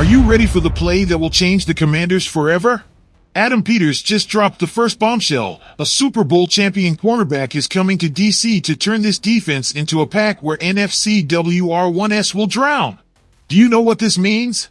Are you ready for the play that will change the Commanders forever? Adam Peters just dropped the first bombshell. A Super Bowl champion cornerback is coming to DC to turn this defense into a pack where NFC WR1S will drown. Do you know what this means?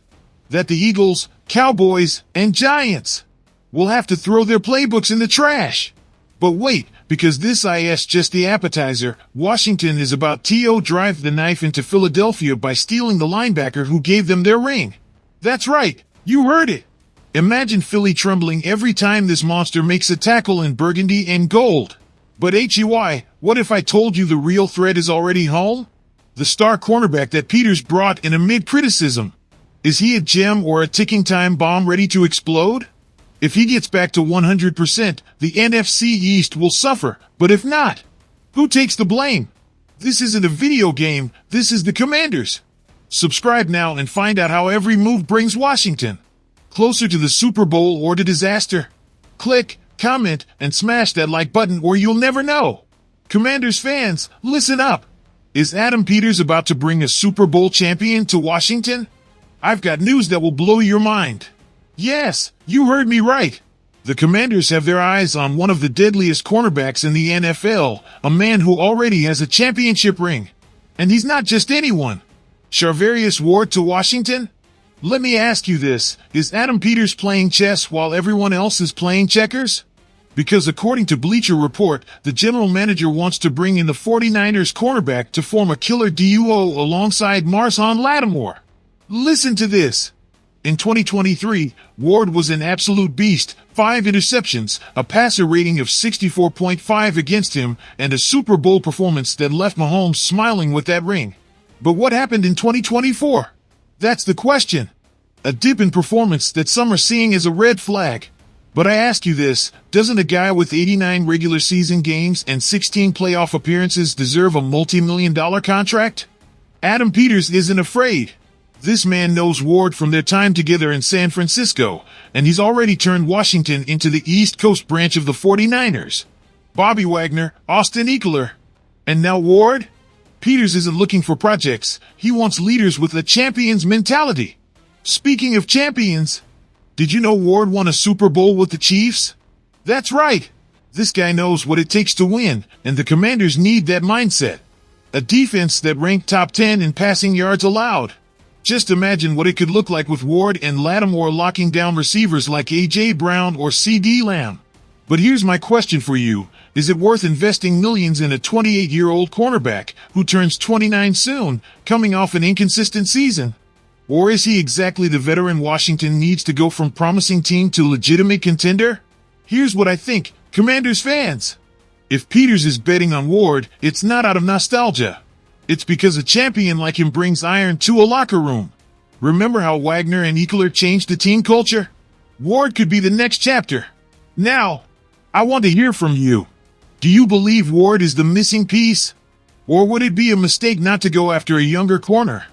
That the Eagles, Cowboys, and Giants will have to throw their playbooks in the trash. But wait, because this is just the appetizer. Washington is about to drive the knife into Philadelphia by stealing the linebacker who gave them their ring. That's right, you heard it. Imagine Philly trembling every time this monster makes a tackle in burgundy and gold. But what if I told you the real threat is already home? The star cornerback that Peters brought in amid criticism. Is he a gem or a ticking time bomb ready to explode? If he gets back to 100%, the NFC East will suffer. But if not, who takes the blame? This isn't a video game, this is the Commanders. Subscribe now and find out how every move brings Washington closer to the Super Bowl or to disaster. Click, comment, and smash that like button or you'll never know. Commanders fans, listen up. Is Adam Peters about to bring a Super Bowl champion to Washington? I've got news that will blow your mind. Yes, you heard me right. The Commanders have their eyes on one of the deadliest cornerbacks in the NFL, a man who already has a championship ring. And he's not just anyone. Charvarius Ward to Washington? Let me ask you this, is Adam Peters playing chess while everyone else is playing checkers? Because according to Bleacher Report, the general manager wants to bring in the 49ers cornerback to form a killer duo alongside Marshawn Lattimore. Listen to this. In 2023, Ward was an absolute beast, 5 interceptions, a passer rating of 64.5 against him, and a Super Bowl performance that left Mahomes smiling with that ring. But what happened in 2024? That's the question. A dip in performance that some are seeing as a red flag. But I ask you this, doesn't a guy with 89 regular season games and 16 playoff appearances deserve a multi-million-dollar contract? Adam Peters isn't afraid. This man knows Ward from their time together in San Francisco, and he's already turned Washington into the East Coast branch of the 49ers. Bobby Wagner, Austin Ekeler, and now Ward? Peters isn't looking for projects, he wants leaders with a champion's mentality. Speaking of champions, did you know Ward won a Super Bowl with the Chiefs? That's right. This guy knows what it takes to win, and the Commanders need that mindset. A defense that ranked top 10 in passing yards allowed. Just imagine what it could look like with Ward and Lattimore locking down receivers like A.J. Brown or C.D. Lamb. But here's my question for you. Is it worth investing millions in a 28-year-old cornerback who turns 29 soon, coming off an inconsistent season? Or is he exactly the veteran Washington needs to go from promising team to legitimate contender? Here's what I think, Commanders fans. If Peters is betting on Ward, it's not out of nostalgia. It's because a champion like him brings iron to a locker room. Remember how Wagner and Ekeler changed the team culture? Ward could be the next chapter. Now, I want to hear from you. Do you believe Ward is the missing piece? Or would it be a mistake not to go after a younger corner?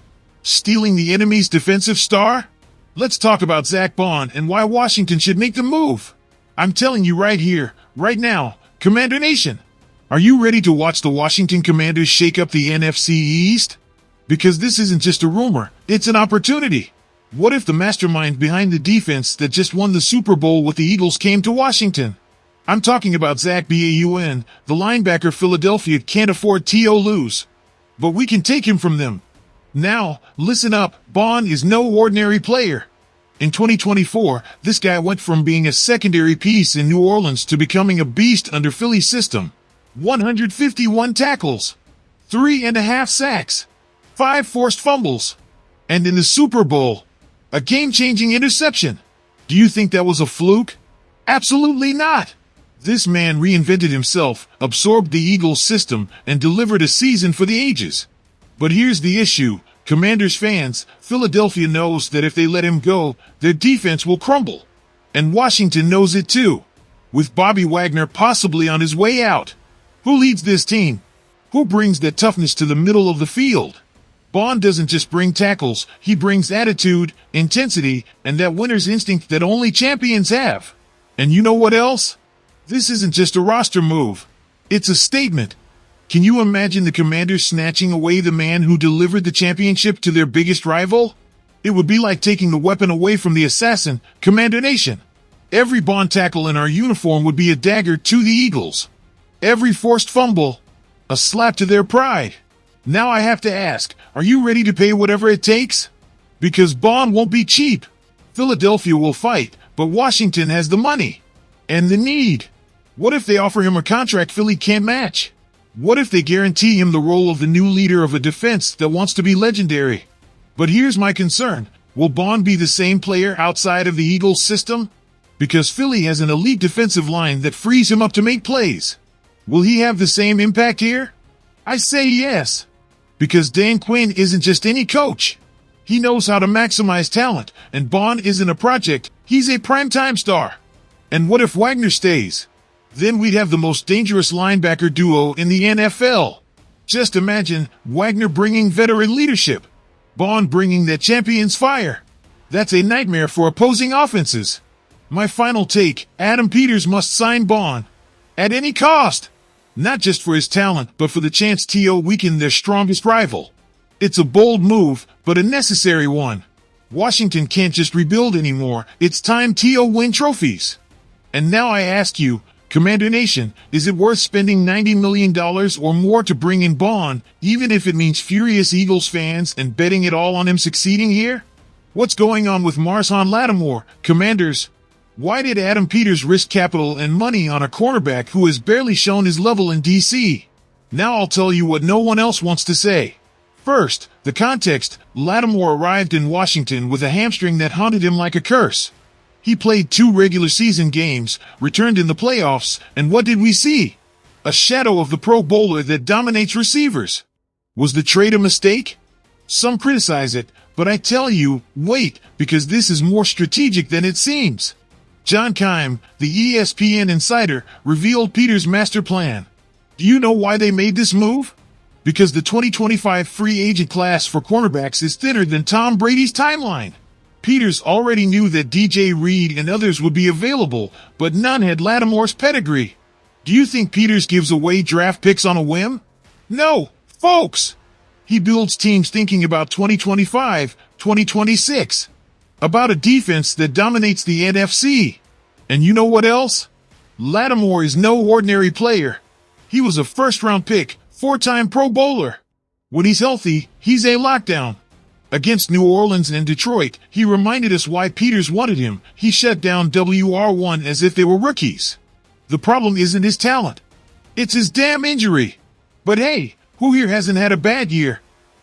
Stealing the enemy's defensive star? Let's talk about Zach Bond and why Washington should make the move. I'm telling you right here, right now, Commander Nation. Are you ready to watch the Washington Commanders shake up the NFC East? Because this isn't just a rumor, it's an opportunity. What if the mastermind behind the defense that just won the Super Bowl with the Eagles came to Washington? I'm talking about Zach Baun, the linebacker Philadelphia can't afford to lose. But we can take him from them. Now, listen up, Bond is no ordinary player. In 2024, this guy went from being a secondary piece in New Orleans to becoming a beast under Philly's system. 151 tackles, 3.5 sacks, 5 forced fumbles, and in the Super Bowl, a game-changing interception. Do you think that was a fluke? Absolutely not. This man reinvented himself, absorbed the Eagles' system, and delivered a season for the ages. But here's the issue, Commanders fans, Philadelphia knows that if they let him go, their defense will crumble. And Washington knows it too. With Bobby Wagner possibly on his way out. Who leads this team? Who brings that toughness to the middle of the field? Bond doesn't just bring tackles, he brings attitude, intensity, and that winner's instinct that only champions have. And you know what else? This isn't just a roster move. It's a statement. Can you imagine the Commanders snatching away the man who delivered the championship to their biggest rival? It would be like taking the weapon away from the assassin, Commander Nation. Every Bond tackle in our uniform would be a dagger to the Eagles. Every forced fumble, a slap to their pride. Now I have to ask, are you ready to pay whatever it takes? Because Bond won't be cheap. Philadelphia will fight, but Washington has the money. And the need. What if they offer him a contract Philly can't match? What if they guarantee him the role of the new leader of a defense that wants to be legendary? But here's my concern. Will Bond be the same player outside of the Eagles system? Because Philly has an elite defensive line that frees him up to make plays. Will he have the same impact here? I say yes. Because Dan Quinn isn't just any coach. He knows how to maximize talent, and Bond isn't a project, he's a primetime star. And what if Wagner stays? Then we'd have the most dangerous linebacker duo in the NFL. Just imagine Wagner bringing veteran leadership, Bond bringing that champion's fire. That's a nightmare for opposing offenses. My final take, Adam Peters must sign Bond. At any cost. Not just for his talent, but for the chance to weaken their strongest rival. It's a bold move, but a necessary one. Washington can't just rebuild anymore. It's time to win trophies. And now I ask you, Commander Nation, is it worth spending $90 million or more to bring in Bond, even if it means furious Eagles fans and betting it all on him succeeding here? What's going on with Marshawn Lattimore, Commanders? Why did Adam Peters risk capital and money on a cornerback who has barely shown his level in DC? Now I'll tell you what no one else wants to say. First, the context. Lattimore arrived in Washington with a hamstring that haunted him like a curse. He played 2 regular season games, returned in the playoffs, and what did we see? A shadow of the Pro Bowler that dominates receivers. Was the trade a mistake? Some criticize it, but I tell you, wait, because this is more strategic than it seems. John Keim, the ESPN insider, revealed Peters' master plan. Do you know why they made this move? Because the 2025 free agent class for cornerbacks is thinner than Tom Brady's timeline. Peters already knew that DJ Reed and others would be available, but none had Lattimore's pedigree. Do you think Peters gives away draft picks on a whim? No, folks! He builds teams thinking about 2025, 2026. About a defense that dominates the NFC. And you know what else? Lattimore is no ordinary player. He was a first-round pick, 4-time Pro Bowler. When he's healthy, he's a lockdown. Against New Orleans and Detroit, he reminded us why Peters wanted him. He shut down WR1 as if they were rookies. The problem isn't his talent. It's his damn injury. But hey, who here hasn't had a bad year?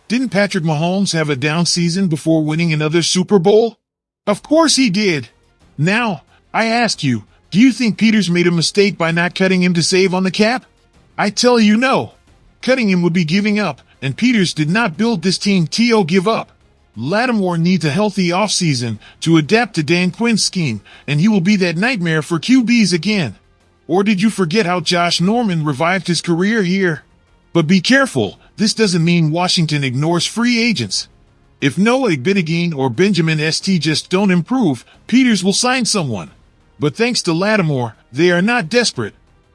Didn't Patrick Mahomes have a down season before winning another Super Bowl? Of course he did. Now, I ask you, do you think Peters made a mistake by not cutting him to save on the cap? I tell you no. Cutting him would be giving up, and Peters did not build this team to give up. Lattimore needs a healthy offseason to adapt to Dan Quinn's scheme, and he will be that nightmare for QBs again. Or did you forget how Josh Norman revived his career here? But be careful, this doesn't mean Washington ignores free agents. If Noah Igbinoghene or Benjamin St. just don't improve, Peters will sign someone. But thanks to Lattimore, they are not desperate.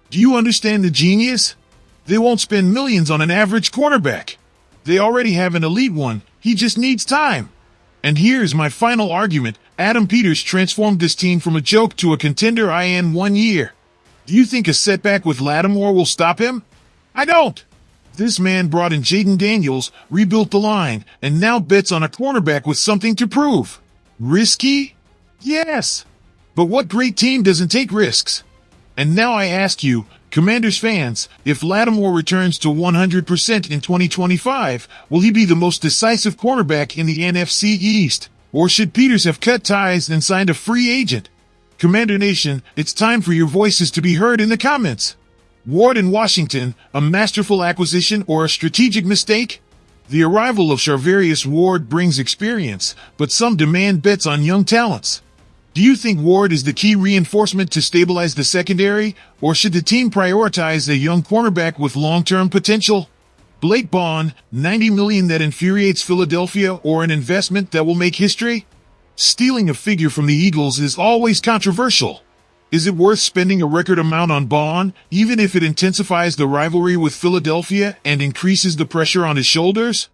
Do you understand the genius? They won't spend millions on an average cornerback. They already have an elite one, he just needs time. And here's my final argument, Adam Peters transformed this team from a joke to a contender in 1 year. Do you think a setback with Lattimore will stop him? I don't. This man brought in Jaden Daniels, rebuilt the line, and now bets on a cornerback with something to prove. Risky? Yes. But what great team doesn't take risks? And now I ask you, Commanders fans, if Lattimore returns to 100% in 2025, will he be the most decisive cornerback in the NFC East? Or should Peters have cut ties and signed a free agent? Commander Nation, it's time for your voices to be heard in the comments. Ward in Washington, a masterful acquisition or a strategic mistake? The arrival of Charvarius Ward brings experience, but some demand bets on young talents. Do you think Ward is the key reinforcement to stabilize the secondary, or should the team prioritize a young cornerback with long-term potential? Blake Bond, $90 million that infuriates Philadelphia, or an investment that will make history? Stealing a figure from the Eagles is always controversial. Is it worth spending a record amount on Bond, even if it intensifies the rivalry with Philadelphia and increases the pressure on his shoulders?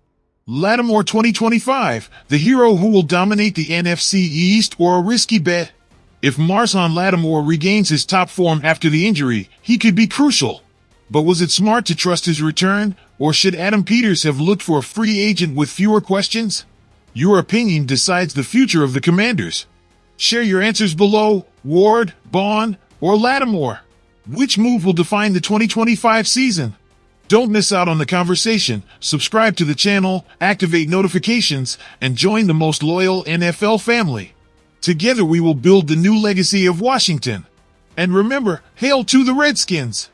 Lattimore 2025, the hero who will dominate the NFC East, or a risky bet? If Marson Lattimore regains his top form after the injury, he could be crucial. But was it smart to trust his return, or should Adam Peters have looked for a free agent with fewer questions? Your opinion decides the future of the Commanders. Share your answers below. Ward, Bond, or Lattimore? Which move will define the 2025 season? Don't miss out on the conversation. Subscribe to the channel, activate notifications, and join the most loyal NFL family. Together we will build the new legacy of Washington. And remember, hail to the Redskins!